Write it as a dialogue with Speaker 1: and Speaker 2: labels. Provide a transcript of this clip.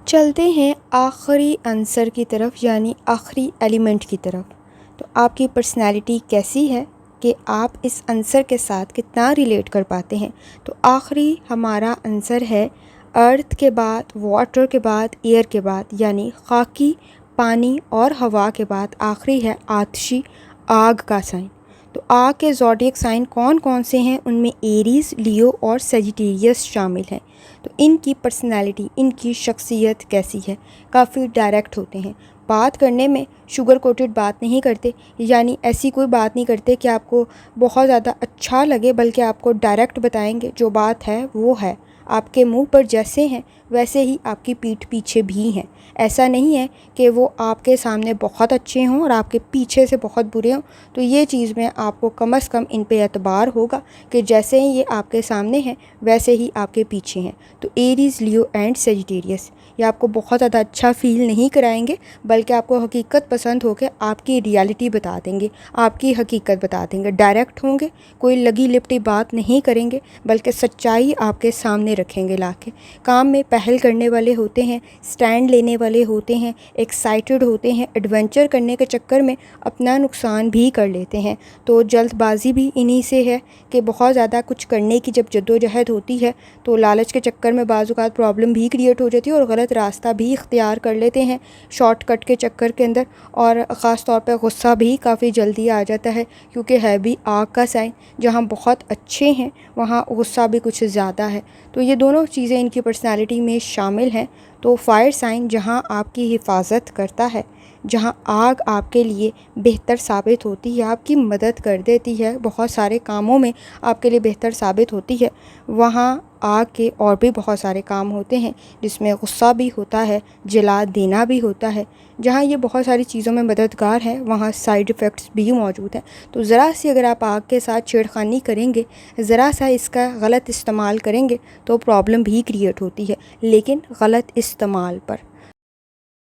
Speaker 1: چلتے ہیں آخری عنصر کی طرف، یعنی آخری ایلیمنٹ کی طرف۔ تو آپ کی پرسنالٹی کیسی ہے کہ آپ اس عنصر کے ساتھ کتنا ریلیٹ کر پاتے ہیں۔ تو آخری ہمارا عنصر ہے ارتھ کے بعد، واٹر کے بعد، ایئر کے بعد، یعنی خاکی، پانی اور ہوا کے بعد آخری ہے آتشی، آگ کا سائن۔ تو آگ کے زوڈیک سائن کون کون سے ہیں؟ ان میں ایریز، لیو اور سیجیٹیریس شامل ہیں۔ تو ان کی پرسنالٹی، ان کی شخصیت کیسی ہے؟ کافی ڈائریکٹ ہوتے ہیں، بات کرنے میں شوگر کوٹڈ بات نہیں کرتے، یعنی ایسی کوئی بات نہیں کرتے کہ آپ کو بہت زیادہ اچھا لگے، بلکہ آپ کو ڈائریکٹ بتائیں گے جو بات ہے وہ ہے۔ آپ کے منہ پر جیسے ہیں ویسے ہی آپ کی پیٹھ پیچھے بھی ہیں۔ ایسا نہیں ہے کہ وہ آپ کے سامنے بہت اچھے ہوں اور آپ کے پیچھے سے بہت برے ہوں۔ تو یہ چیز میں آپ کو کم از کم ان پہ اعتبار ہوگا کہ جیسے ہی یہ آپ کے سامنے ہیں ویسے ہی آپ کے پیچھے ہیں۔ تو ایریز، لیو اینڈ سیجیٹیریس یہ آپ کو بہت زیادہ اچھا فیل نہیں کرائیں گے، بلکہ آپ کو حقیقت پسند ہو کے آپ کی ریالٹی بتا دیں گے، آپ کی حقیقت بتا دیں گے، ڈائریکٹ ہوں گے، کوئی لگی لپٹی بات نہیں کریں گے، بلکہ سچائی آپ کے سامنے رکھیں گے لا کے۔ کام میں پہل کرنے والے ہوتے ہیں، سٹینڈ لینے والے ہوتے ہیں، ایکسائٹڈ ہوتے ہیں، ایڈونچر کرنے کے چکر میں اپنا نقصان بھی کر لیتے ہیں۔ تو جلد بازی بھی انہی سے ہے کہ بہت زیادہ کچھ کرنے کی جب جدوجہد ہوتی ہے تو لالچ کے چکر میں بعض اوقات پرابلم بھی کریٹ ہو جاتی ہے اور غلط راستہ بھی اختیار کر لیتے ہیں شارٹ کٹ کے چکر کے اندر، اور خاص طور پہ غصہ بھی کافی جلدی آ جاتا ہے، کیونکہ ہے بھی آگ کا سائن۔ جہاں بہت اچھے ہیں وہاں غصہ بھی کچھ زیادہ ہے۔ تو یہ دونوں چیزیں ان کی پرسنالٹی میں شامل ہیں۔ تو فائر سائن جہاں آپ کی حفاظت کرتا ہے، جہاں آگ آپ کے لیے بہتر ثابت ہوتی ہے، آپ کی مدد کر دیتی ہے، بہت سارے کاموں میں آپ کے لیے بہتر ثابت ہوتی ہے، وہاں آگ کے اور بھی بہت سارے کام ہوتے ہیں جس میں غصہ بھی ہوتا ہے، جلا دینا بھی ہوتا ہے۔ جہاں یہ بہت ساری چیزوں میں مددگار ہے وہاں سائیڈ ایفیکٹس بھی موجود ہیں۔ تو ذرا سی اگر آپ آگ کے ساتھ چھیڑخانی کریں گے، ذرا سا اس کا غلط استعمال کریں گے تو پرابلم بھی کریٹ ہوتی ہے، لیکن غلط استعمال پر۔